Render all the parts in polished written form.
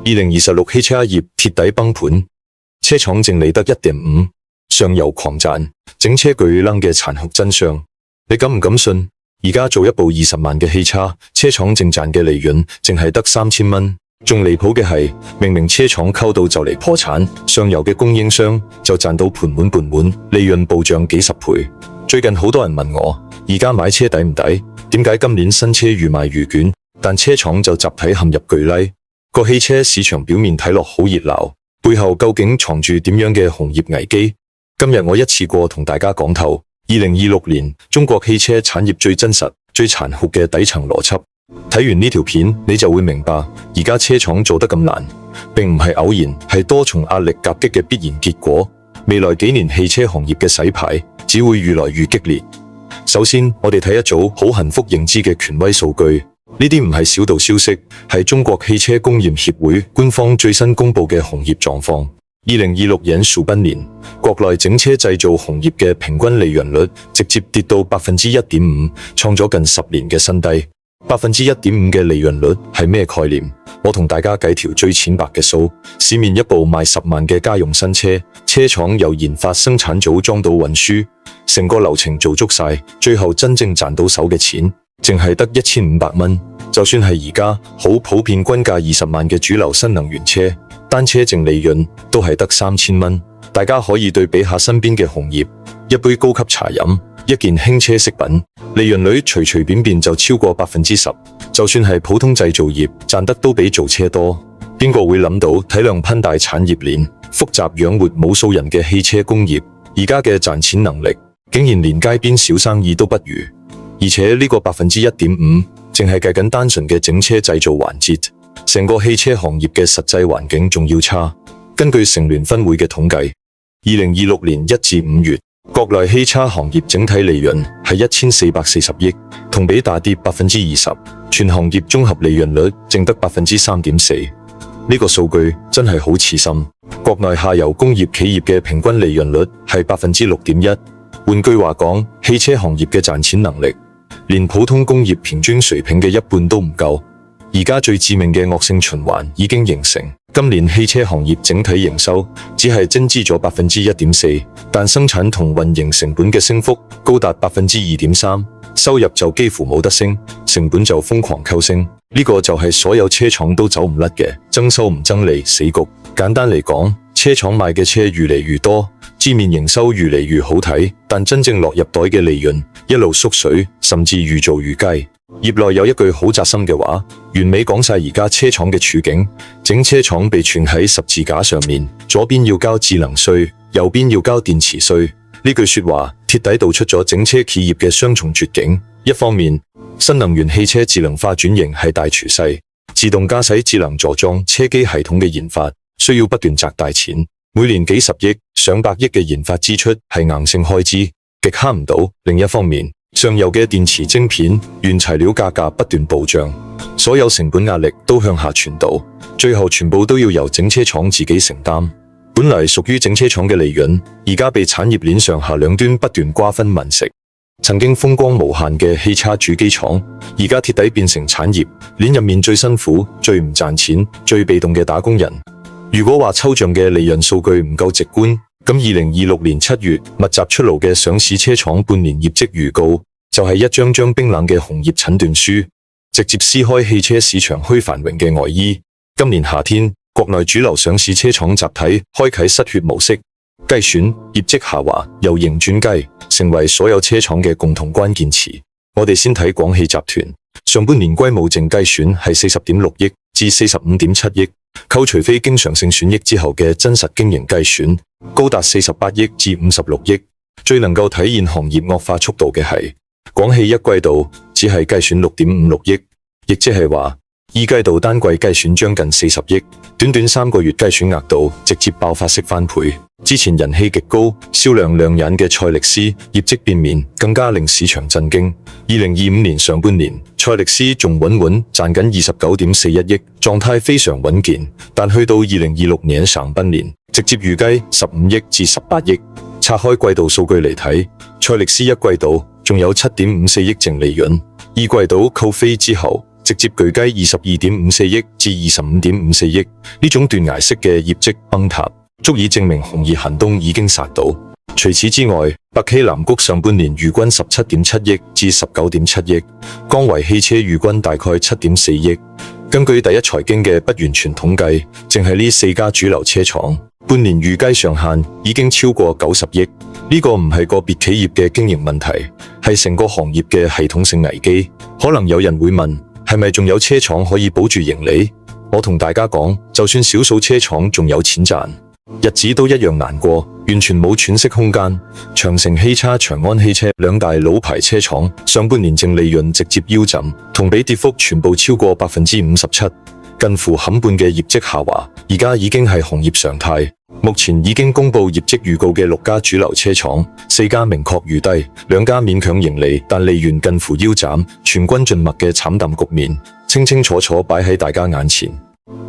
2026汽車業鐵底崩盤，車廠淨利得 1.5， 上游狂賺，整車巨愣嘅殘酷真相，你敢唔敢信？而家做一部20萬嘅汽車，車廠淨賺嘅利潤淨係得3000蚊。仲離譜嘅係，明明車廠溝到就嚟破產，上游嘅供應商就賺到盤滿缽滿，利潤暴漲幾十倍。最近好多人問我，而家買車抵唔抵？點解今年新車愈賣愈捲，但車廠就集體陷入巨泥？個汽車市場表面睇落好熱鬧，背後究竟藏住點樣嘅紅葉危機？今日我一次過同大家講透2026年中國汽車產業最真實、最殘酷嘅底層邏輯。睇完呢條片，你就會明白，而家車廠做得咁難，並唔係偶然，係多重壓力夾擊嘅必然結果。未來幾年汽車行業嘅洗牌只會越來越激烈。首先，我哋睇一組好幸福認知嘅權威數據，呢啲唔係小道消息，係中國汽車工業協會官方最新公布嘅行業狀況。2026年上半年，國內整車製造行業嘅平均利潤率直接跌到 1.5%， 創咗近10年嘅新低。1.5% 嘅利潤率係咩概念？我同大家計條最淺白嘅數，市面一部賣10萬嘅家用新車，車廠由研發、生產、組裝到運輸，成個流程做足晒，最後真正賺到手嘅錢，淨係得1500蚊。就算係而家好普遍均價20萬嘅主流新能源車，單車淨利潤都係得3000蚊。大家可以對比下身邊嘅行業，一杯高級茶飲，一件輕奢飾品，利潤率隨便便就超過 10%， 就算係普通製造業賺得都比造車多。邊個會諗到體量龐大產業鏈，複雜養活無數人嘅汽車工業，而家嘅賺錢能力竟然連街邊小生意都不如？而且呢個 1.5% 淨係計緊單純嘅整車製造環節，成個汽車行業嘅實際環境仲要差。根據成聯分會嘅統計，2026年1至5月，國內汽車行業整體利潤係1440億，同比大跌 20%， 全行業綜合利潤率淨得 3.4%。呢個數據真係好刺心。國內下游工業企業嘅平均利潤率係 6.1%。換句話講，汽車行業嘅賺錢能力，連普通工業平均水平嘅一半都唔夠。而家最致命嘅惡性循環已經形成。今年汽車行業整體營收只係增資咗 1.4%， 但生產同運營成本嘅升幅高達 2.3%， 收入就幾乎冇得升，成本就瘋狂扣升。呢個就係所有車廠都走唔甩嘅增收唔增利死局。簡單嚟講，車廠賣嘅車越嚟越多，賬面營收越嚟越好睇，但真正落入袋嘅利潤一路縮水，甚至愈做愈雞。業內有一句好扎心嘅話，完美講晒而家車廠嘅處境。整車廠被串喺十字架上面，左邊要交智能稅，右邊要交電池稅。呢句說話徹底道出咗整車企業嘅雙重絕境。一方面，新能源汽車智能化轉型係大趨勢，自動駕駛、智能座艙、車機系統嘅研發需要不斷砸大錢，每年幾十億、上百億嘅研發支出係硬性開支，極慳唔到。另一方面，上游嘅電池晶片、原材料價格不斷暴漲，所有成本壓力都向下傳導，最後全部都要由整車廠自己承擔。本來屬於整車廠嘅利潤，而家被產業鏈上下兩端不斷瓜分民食。曾經風光無限嘅汽車主機廠，而家徹底變成產業鏈入面最辛苦、最唔賺錢、最被動嘅打工人。如果話抽象嘅利潤數據唔夠直觀，咁2026年7月密集出爐嘅上市車廠半年業績預告，就係一張張冰冷嘅紅葉診斷書，直接撕開汽車市場虛繁榮嘅外衣。今年夏天，國內主流上市車廠集體開啟失血模式，計損、業績下滑、由盈轉虧，成為所有車廠嘅共同關鍵詞。我哋先睇廣汽集團，上半年規模淨計損係40.6億至45.7億，扣除非經常性損益之後嘅真實經營計損，高達48億至56億。最能夠體現行業惡化速度嘅係，廣汽一季度只係計損6.56億，亦即係話二季度單季計損將近40億，短短3個月計損額度直接爆發式翻倍。之前人氣極高、銷量亮眼嘅賽力斯業績變面，更加令市場震驚。2025年上半年，賽力斯仲穩穩賺緊29.41億，狀態非常穩健。但去到2026年上半年，直接預計15億至18億。拆開季度數據嚟睇，賽力斯一季度仲有7.54億淨利潤，二季度扣非之後，直接巨雞22.54億至25.54億，呢種斷崖式嘅業績崩塌，足以證明紅葉寒冬已經殺到。除此之外，百禧藍谷上半年預軍17.7億至19.7億，江維汽車預軍大概7.4億。根據第一財經嘅不完全統計，淨係呢4家主流車廠半年預計上限已經超過90億。呢個唔係個別企業嘅經營問題，係成個行業嘅系統性危機。可能有人會問，係咪仲有車廠可以保住盈利？我同大家講，就算少數車廠仲有錢賺，日子都一樣難過，完全冇喘息空間。長城汽車、長安汽車兩大老牌車廠上半年淨利潤直接腰斬，同比跌幅全部超過57%，近乎冚半嘅業績下滑，而家已經係行業常態。目前已經公布業績預告嘅6家主流車廠，4家明確預低，2家勉強盈利，但利潤近乎腰斬，全軍盡墨嘅慘淡局面，清清楚楚擺喺大家眼前。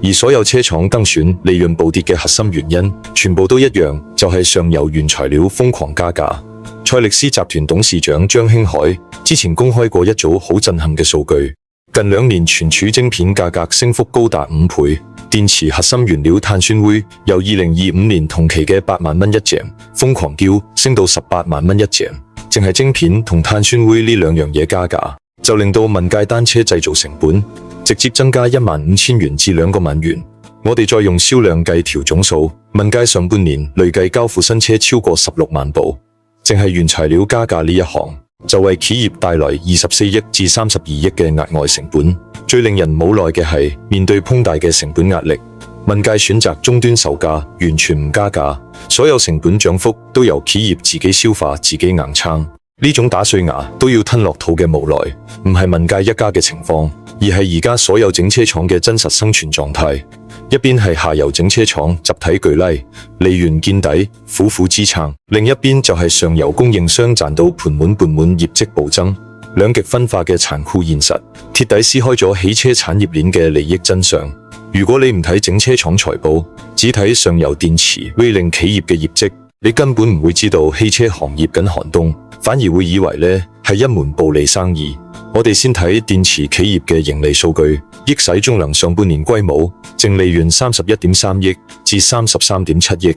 而所有車廠更選利潤暴跌嘅核心原因，全部都一樣，就係上游原材料瘋狂加價。賽力斯集團董事長張興海之前公開過一組好震撼嘅數據，近2年存儲晶片價格升幅高達5倍。電池核心原料碳酸鋰由2025年同期嘅8萬蚊一隻瘋狂飆升到18萬蚊一隻，淨係晶片同碳酸鋰呢兩樣嘢加價，就令到問界單車製造成本直接增加15000元至2個萬元。我哋再用銷量計條總數，問界上半年累計交付新車超過16萬部，淨係原材料加價呢一行就為企業帶來24億至32億嘅額外成本。最令人無奈嘅係，面對龐大嘅成本壓力，問界選擇終端售價，完全唔加價，所有成本漲幅都由企業自己消化，自己硬撐。呢種打碎牙都要吞落肚嘅無奈，唔係問界一家嘅情況，而係而家所有整車廠嘅真實生存狀態。一邊係下游整車廠集體巨瀝，利潤見底，苦苦支撐；另一邊就係上游供應商賺到盤滿缽滿，業績暴增。兩極分化嘅殘酷現實，徹底撕開咗汽車產業鏈嘅利益真相。如果你唔睇整車廠財報，只睇上游電池威令企業嘅業績，你根本唔會知道汽車行業緊寒冬，反而會以為呢係一門暴利生意。我哋先睇電池企業嘅盈利數據，億使中能上半年歸母淨利潤31.3億至33.7億，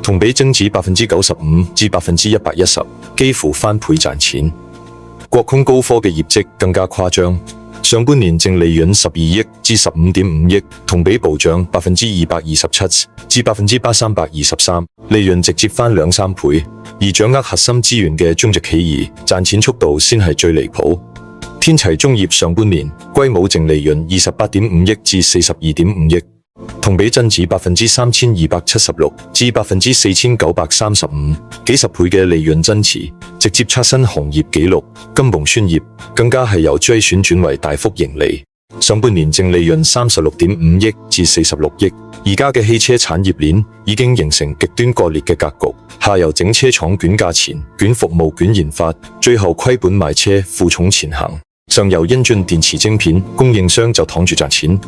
同比增指95%至110%，幾乎翻倍賺錢。國空高科嘅業績更加誇張，上半年淨利潤12億至15.5億，同比暴漲227%至323%，利潤直接翻2-3倍。而掌握核心資源嘅中植企業賺錢速度先係最離譜。天齊中業上半年歸母淨利潤28.5億至42.5億，同比增指3276%至4935%，幾十倍嘅利潤增持，直接刷新行業紀錄。金鵬宣業更加係由追選轉為大幅盈利，上半年淨利潤36.5億至46億。而家嘅汽車產業鏈已經形成極端割裂嘅格局，下游整車廠捲價錢、捲服務、捲研發，最後虧本賣車，負重前行。上游英駿電池晶片供應商就躺住賺錢，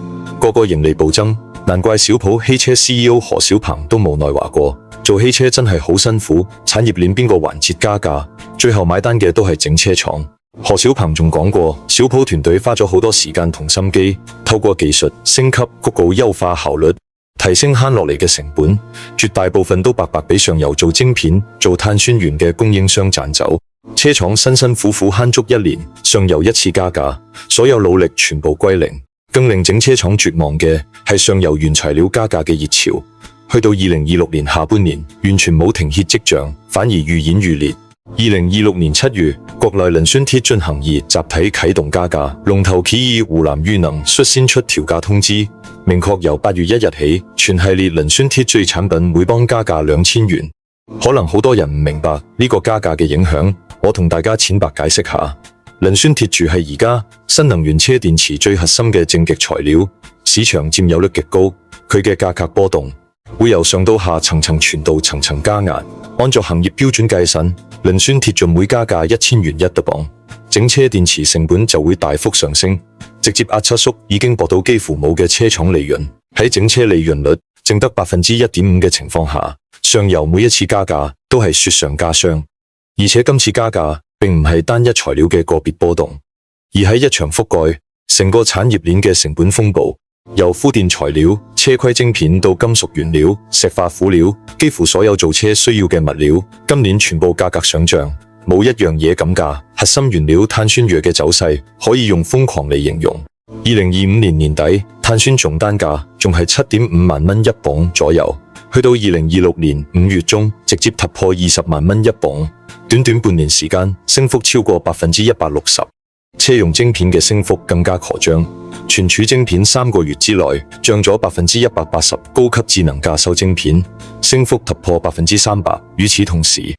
個個盈利暴增，難怪小普汽車 CEO 何小鵬都無奈話過，做汽車真係好辛苦，產業鏈邊個環節加價，最後買單嘅都係整車廠。何小鵬仲講過，小普團隊花咗好多時間同心機，透過技術升級、谷稿優化效率，提升慳落嚟嘅成本，絕大部分都白白俾上游做晶片、做碳酸源嘅供應商賺走。車廠辛辛苦苦慳足1年，上游一次加價，所有努力全部歸零。更令整車廠絕望嘅係上游原材料加價嘅熱潮，去到2026年下半年完全冇停歇跡象，反而愈演愈烈。2026年7月，國內磷酸鐵進行業集體啟動加價，龍頭企業湖南裕能率先出調價通知，明確由8月1日起，全系列磷酸鐵最產品每磅加價2000元。可能好多人唔明白呢個加價嘅影響，我同大家淺白解釋下。磷酸鐵柱係而家新能源車電池最核心嘅正極材料，市場佔有率極高，佢嘅價格波動會由上到下層層傳導層層加壓。按照行業標準計算，磷酸鐵仲每加價1000元一磅，整車電池成本就會大幅上升，直接壓縮已經薄到幾乎冇嘅車廠利潤。喺整車利潤率淨得1.5%嘅情況下，上游每一次加價都係雪上加霜。而且今次加價並唔係單一材料嘅個別波動，而係一場覆蓋成個產業鏈嘅成本風暴，由膚電材料、車規晶片到金屬原料、石化輔料，幾乎所有造車需要嘅物料，今年全部價格上漲，冇一樣嘢減價。核心原料碳酸鋁嘅走勢可以用瘋狂嚟形容。2025年年底，碳酸總單價仲係7.5萬蚊一磅左右，去到2026年5月中，直接突破20萬蚊一磅，短短半年時間，升幅超過160%。車用晶片嘅升幅更加誇張，存儲晶片3個月之內漲咗180%，高級智能架構晶片升幅突破300%。與此同時，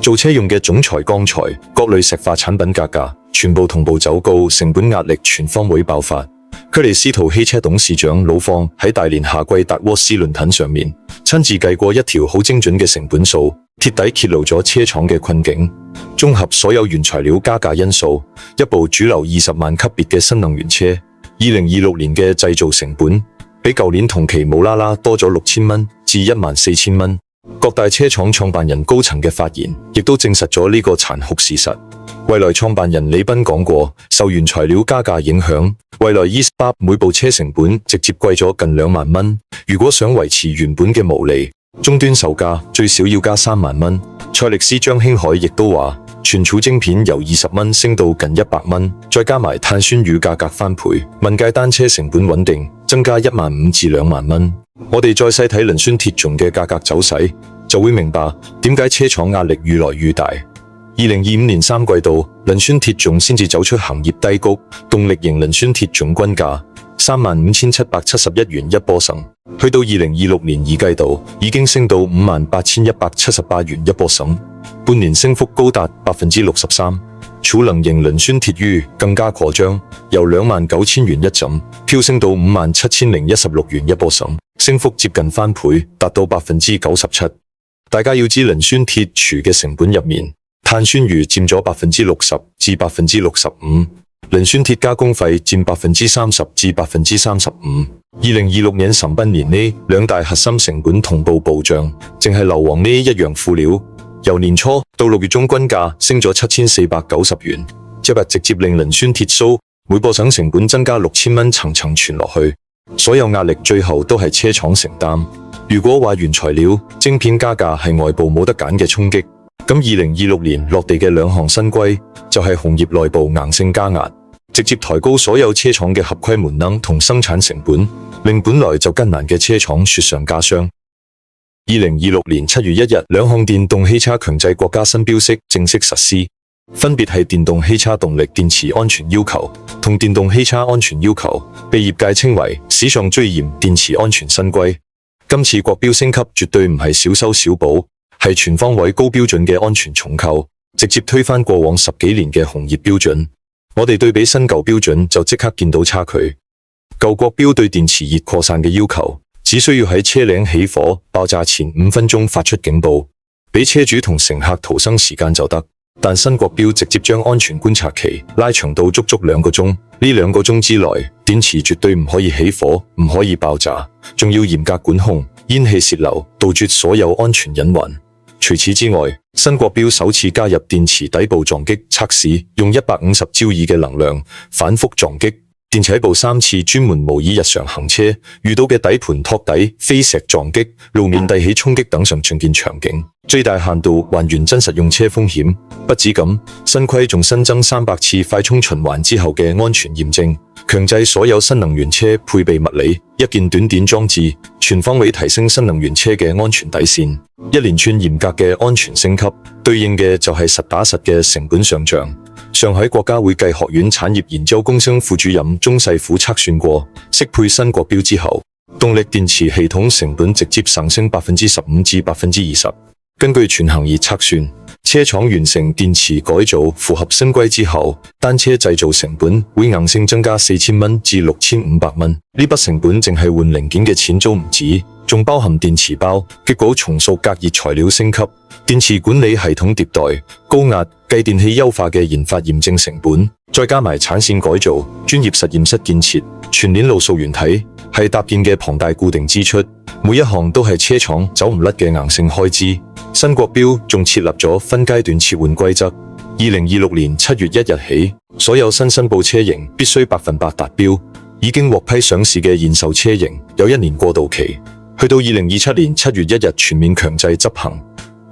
造車用嘅總材、鋼材、各類石化產品價格全部同步走高，成本壓力全方位爆發。克里斯圖汽車董事長魯放喺大連夏季達沃斯論壇上面親自計過一條好精準嘅成本數，徹底揭露咗車廠嘅困境。綜合所有原材料加價因素，一部主流20萬級別嘅新能源車，2026年嘅製造成本比舊年同期無啦啦多咗6000蚊至14000蚊。各大車廠創辦人高層嘅發言，亦都證實咗呢個殘酷事實。蔚來創辦人李斌講過，受原材料加價影響，蔚來 E-Spark 每部車成本直接貴咗近2萬蚊。如果想維持原本嘅毛利，終端售價最少要加3萬蚊。蔡力斯張興海亦都話，存儲晶片由20蚊升到近100蚊，再加埋碳酸鋁價格翻倍，問界單車成本穩定，增加15000至2萬蚊。我哋再細睇磷酸鐵銅嘅價格走勢，就會明白點解車廠壓力越來越大。2025年3季度，磷酸鐵銅先至走出行業低谷，動力型磷酸鐵銅均價35771元一波升，去到2026年2季度已經升到58178元一波升，半年升幅高達63%。儲能型磷酸鐵鋁更加誇張，由29000元一枕飆升到57016元一波升，升幅接近翻倍，達到97%。大家要知磷酸鐵鋁嘅成本入面，碳酸鋁佔咗60%至65%，磷酸鐵加工費佔30%至35%。2026年上半年呢，兩大核心成本同步暴漲，淨係硫磺呢一樣輔料，由年初到6月中均價升咗7490元，即係直接令磷酸鐵鋁每波省成本增加6000蚊，層層傳落去，所有壓力最後都係車廠承擔。如果話原材料、晶片加價係外部冇得揀嘅衝擊，咁2026年落地嘅兩項新規就係紅業內部硬性加壓，直接抬高所有車廠嘅合規門檻同生產成本，令本來就艱難嘅車廠雪上加霜。2026年7月1日，兩項電動汽車強制國家新標識正式實施，分別係電動汽車動力電池安全要求同電動汽車安全要求，被業界稱為史上最嚴電池安全新規。今次國標升級絕對唔係小修小補，係全方位高標準嘅安全重構，直接推翻過往10幾年嘅紅業標準。我哋對比新舊標準就即刻見到差距。舊國標對電池熱擴散嘅要求，只需要喺車輛起火爆炸前5分鐘發出警報，俾車主同乘客逃生時間就得。但新國標直接將安全觀察期拉長到足足2個鐘，呢2個鐘之內，電池絕對唔可以起火，唔可以爆炸，仲要嚴格管控煙氣洩漏，杜絕所有安全隱患。除此之外，新國標首次加入電池底部撞擊測試，用150焦耳嘅能量反覆撞擊電池底部3次，專門模擬日常行車遇到嘅底盤托底、飛石撞擊、路面遞起衝擊等常見場景，最大限度還原真實用車風險。不止咁，新規仲新增300次快充循環之後嘅安全驗證，強制所有新能源車配備物理一鍵短電裝置，全方位提升新能源車嘅安全底線。一連串嚴格嘅安全升級，對應嘅就係實打實嘅成本上漲。上海國家會計學院產業研究工商副主任鍾世虎測算過，適配新國標之後，動力電池系統成本直接上升15%至20%。根據全行業測算，車廠完成電池改造符合新規之後，單車製造成本會硬性增加4000蚊至6500蚊。呢筆成本淨係換零件嘅錢都唔止，仲包含電池包、結構重塑、隔熱材料升級、電池管理系統迭代、高壓繼電器優化嘅研發驗證成本，再加埋產線改造、專業實驗室建設、全鏈路溯源體係搭建嘅龐大固定支出，每一項都係車廠走唔甩嘅硬性開支。新國標仲設立咗分階段切換規則， 2026年7月1日起，所有新申報車型必須100%達標。已經獲批上市嘅現售車型有1年過渡期，去到2027年7月1日全面強制執行。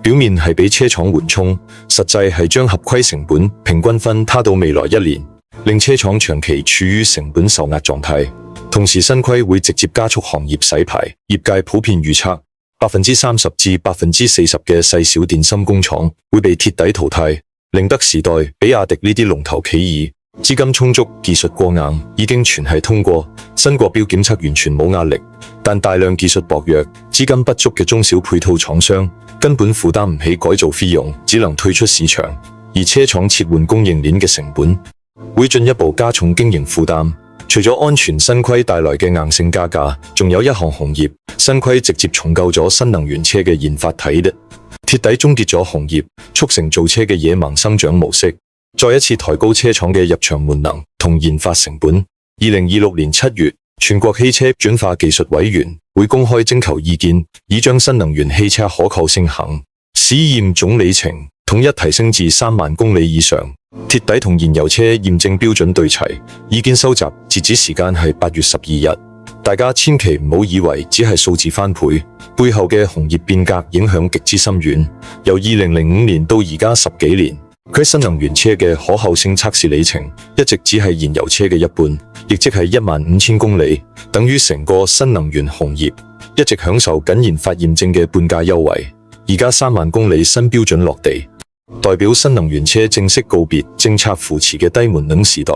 表面係俾車廠緩衝，實際係將合規成本平均分攤到未來1年，令車廠長期處於成本受壓狀態。同時新規會直接加速行業洗牌，業界普遍預測30%至40%嘅細小電芯工廠會被鐵底淘汰，寧德時代、比亞迪呢啲龍頭企業資金充足，技術過硬，已經全係通過新國標檢測，完全冇壓力。但大量技術薄弱、資金不足嘅中小配套廠商根本負擔唔起改造費用，只能退出市場。而車廠切換供應鏈嘅成本會進一步加重經營負擔。除咗安全新規帶來嘅硬性加價，仲有一項紅葉新規直接重構咗新能源車嘅研發體力，鐵底終結咗紅葉促成造車嘅野蠻生長模式，再一次抬高車廠嘅入場門能同研發成本。2026年7月，全國汽車轉化技術委員會公開徵求意見，以將新能源汽車可靠性行試驗總里程統一提升至3萬公里以上，鐵底同燃油車驗證標準對齊。意見收集截止時間係8月12日。大家千祈唔好以為只係數字翻倍，背後嘅紅葉變革影響極之深遠。由2005年到而家10幾年，佢新能源車嘅可靠性測試里程一直只係燃油車嘅一半，亦即係15000公里，等於成個新能源行業一直享受緊研發驗證嘅半價優惠。而家3萬公里新標準落地，代表新能源車正式告別政策扶持嘅低門檻時代，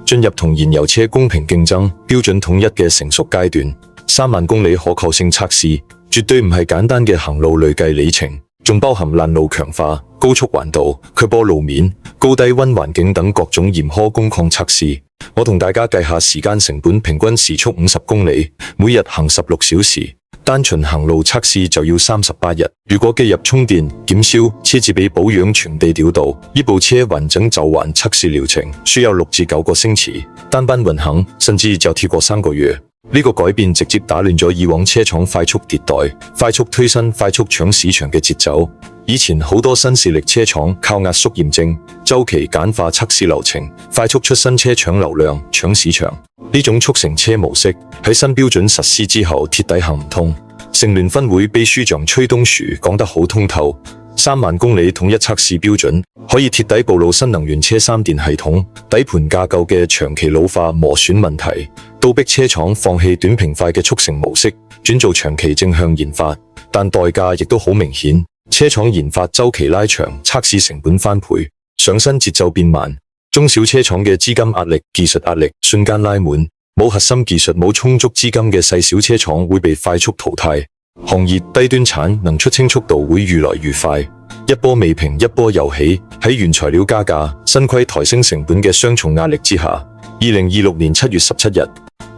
進入同燃油車公平競爭、標準統一嘅成熟階段。3萬公里可靠性測試絕對唔係簡單嘅行路累計里程，仲包含爛路強化、高速環島、曲坡路面、高低溫環境等各種嚴苛工況測試。我同大家計下時間成本，平均時速50公里，每日行16小時。單純行路測試就要38日，如果計入充電、檢修、車子俾保養、全地調度，呢部車完整走完測試療程需要6至9個星期，單班運行甚至就貼過3個月。呢個改變直接打亂咗以往車廠快速迭代、快速推新、快速搶市場嘅節奏。以前好多新勢力車廠靠壓縮驗證、周期簡化測試流程，快速出新車搶流量、搶市場。呢種速成車模式喺新標準實施之後，鐵底行唔通。成聯分會秘書長崔東樹講得好通透，3萬公里統一測試標準可以鐵底暴露新能源車三電系統底盤架構嘅長期老化磨損問題，倒逼車廠放棄短平快嘅速成模式，轉做長期正向研發。但代價亦都好明顯，車廠研發周期拉長，測試成本翻倍，上新節奏變慢。中小車廠嘅資金壓力、技術壓力瞬間拉滿，冇核心技術、冇充足資金嘅細小車廠會被快速淘汰，行業低端產能出清速度會越來越快。一波未平，一波又起。喺原材料加價、新規抬升成本嘅雙重壓力之下，2026年7月17日，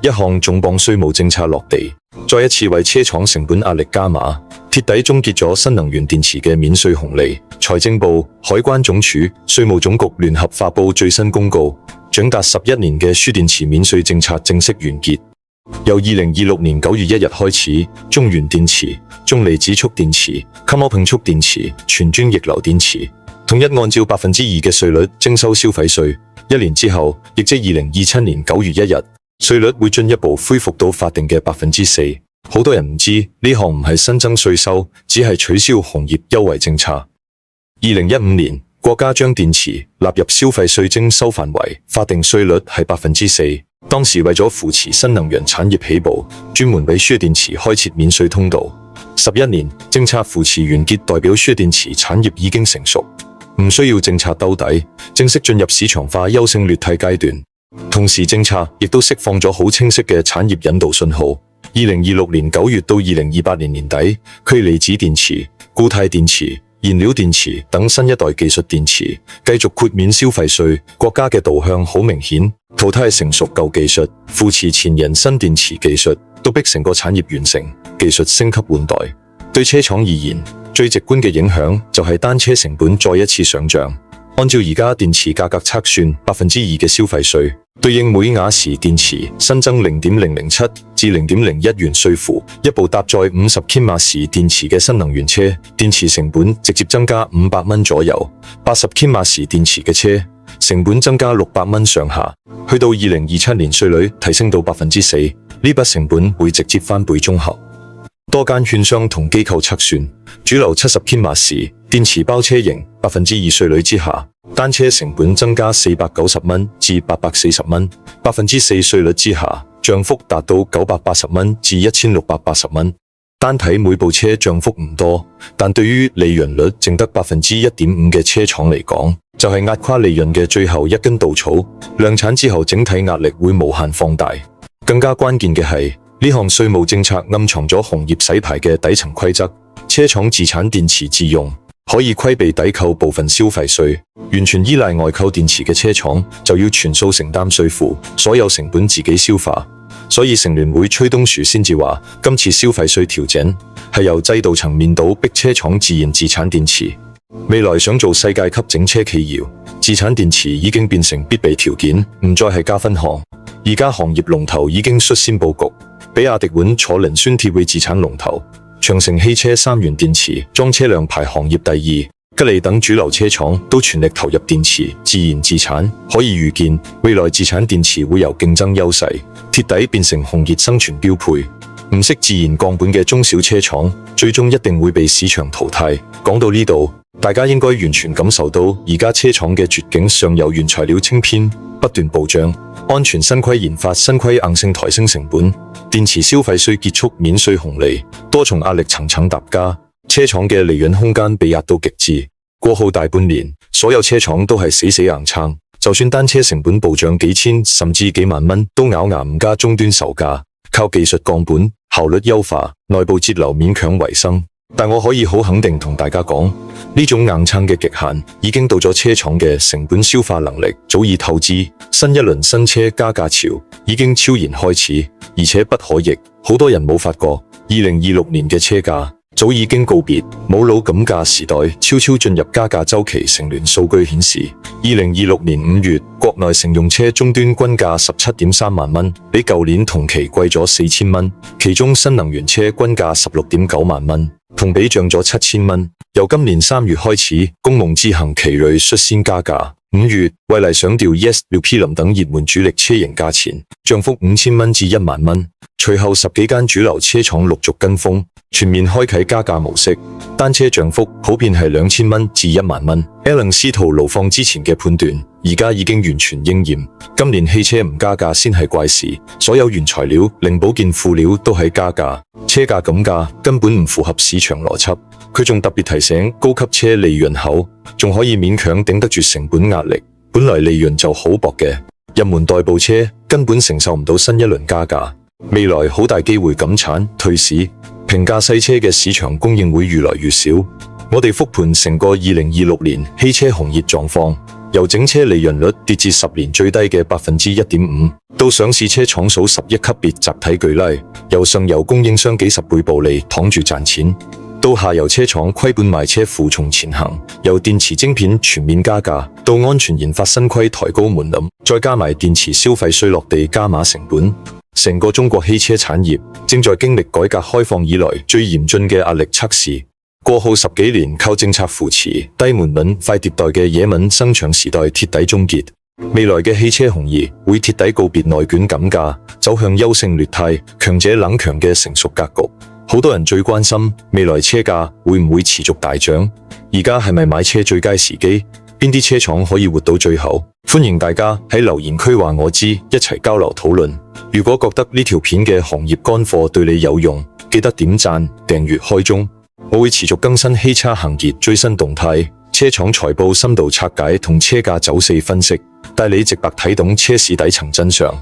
一項重磅稅務政策落地，再一次為車廠成本壓力加碼。鐵底終結咗新能源電池嘅免稅紅利。財政部、海關總署、稅務總局聯合發布最新公告，長達11年嘅輸電池免稅政策正式完結。由2026年9月1日開始，中元電池、中離子蓄電池、Camopin蓄電池、全專逆流電池，統一按照2%嘅稅率徵收消費稅。1年之後，亦即2027年9月1日，稅率會進一步恢復到法定嘅4%。好多人唔知呢項唔係新增稅收，只係取消行業優惠政策。2015年，國家將電池納入消費稅徵收範圍，法定稅率係4%。當時為咗扶持新能源產業起步，專門為輸電池開設免稅通道。11年，政策扶持完結，代表輸電池產業已經成熟，唔需要政策兜底，正式進入市場化優勝劣汰階段。同時，政策亦都釋放咗好清晰嘅產業引導信號。2026年9月到2028年年底，區離子電池、固態電池、燃料電池等新一代技術電池繼續豁免消費稅。國家嘅導向好明顯，淘汰成熟舊技術，扶持前沿新電池技術，都逼成個產業完成技術升級換代。對車廠而言，最直觀嘅影響就係單車成本再一次上漲。按照而家電池價格測算2%嘅消費稅，對應每瓦時電池新增0.007至0.01元稅負。一部搭載50千瓦時電池嘅新能源車，電池成本直接增加500蚊左右；80千瓦時電池嘅車，成本增加600蚊上下。去到2027年稅率提升到4%，呢筆成本會直接翻倍綜合。多間券商同機構測算，主流70千瓦時電池包車型2%稅率之下，單車成本增加490蚊至840蚊；4%稅率之下，漲幅達到980蚊至1680蚊。單睇每部車漲幅唔多，但對於利潤率淨得1.5%嘅車廠嚟講，就係壓垮利潤嘅最後一根稻草。量產之後，整體壓力會無限放大。更加關鍵嘅係，呢項稅務政策暗藏咗行業洗牌嘅底層規則，車廠自產電池自用，可以規避抵扣部分消費稅，完全依賴外購電池嘅車廠就要全數承擔稅負，所有成本自己消化。所以乘聯會崔東樹先至話，今次消費稅調整係由制度層面倒逼車廠自研自產電池。未來想做世界級整車企業，自產電池已經變成必備條件，唔再係加分項。而家行業龍頭已經率先佈局，比亞迪穩坐磷酸鐵會自產龍頭，長城汽車3元電池裝車量排行業第2。吉利等主流車廠都全力投入電池自研自產，可以預見未來自產電池會由競爭優勢鐵底變成行業生存標配。唔識自研鋼本嘅中小車廠，最終一定會被市場淘汰。講到呢度，大家應該完全感受到而家車廠嘅絕境。上游原材料晶片不斷暴漲，安全新規研發新規硬性抬升成本，電池消費稅結束免稅紅利，多重壓力層層疊加。車廠嘅利潤空間被壓到極致。過後大半年，所有車廠都係死硬撐，就算單車成本暴漲幾千甚至幾萬蚊，都咬牙唔加終端售價，靠技術降本、效率優化、內部節流勉強維生。但我可以好肯定同大家講，呢種硬撐嘅極限已經到咗車廠嘅成本消化能力早已透支。新一輪新車加價潮已經悄然開始，而且不可逆。好多人冇發覺，2026年嘅車價早已經告別冇腦減價時代，悄悄進入加價週期。乘聯數據顯示，2026年5月國內乘用車終端均價17.3萬蚊，比舊年同期貴咗4000蚊。其中新能源車均價16.9萬蚊，同比漲咗7000蚊。由今年3月開始，公夢之行奇瑞率先加價。5月，蔚來上調 ES6 P 林等熱門主力車型價錢，漲幅5000蚊至1萬蚊。隨後10幾間主流車廠陸續跟風，全面開啟加價模式。單車漲幅普遍係2000蚊至1萬蚊。Alan 司徒盧放之前嘅判斷，而家已經完全應驗。今年汽車唔加價先係怪事，所有原材料、零部件、輔料都喺加價，車價減價根本唔符合市場邏輯。佢仲特別提醒，高級車利潤厚，仲可以勉強頂得住成本壓力，本來利潤就好薄嘅入門代步車根本承受唔到新一輪加價。未來好大機會減產退市，平價細車嘅市場供應會越來越少。我哋復盤成個2026年汽車行業狀況，由整車利潤率跌至10年最低嘅1.5%，到上市車廠數10億級別集體巨拉，由上游供應商幾十倍暴利躺住賺錢，到下游車廠虧本賣車負重前行，由電池晶片全面加價，到安全研發新規抬高門檻，再加埋電池消費稅落地加碼成本。成個中國汽車產業正在經歷改革開放以來最嚴峻嘅壓力測試。過後10幾年靠政策扶持、低門檻、快迭代嘅野蠻生產時代徹底終結。未來嘅汽車行業會徹底告別內卷減價，走向優勝劣汰、強者冷強嘅成熟格局。好多人最關心未來車價會唔會持續大漲，而家係咪買車最佳時機？邊啲車廠可以活到最後？歡迎大家喺留言區話我知，一齊交流討論。如果覺得呢條片嘅行業乾貨對你有用，記得點讚、訂閱、開鐘。我會持續更新汽車行業最新動態、車廠財報深度拆解同車價走勢分析，帶你直白睇懂車市底層真相。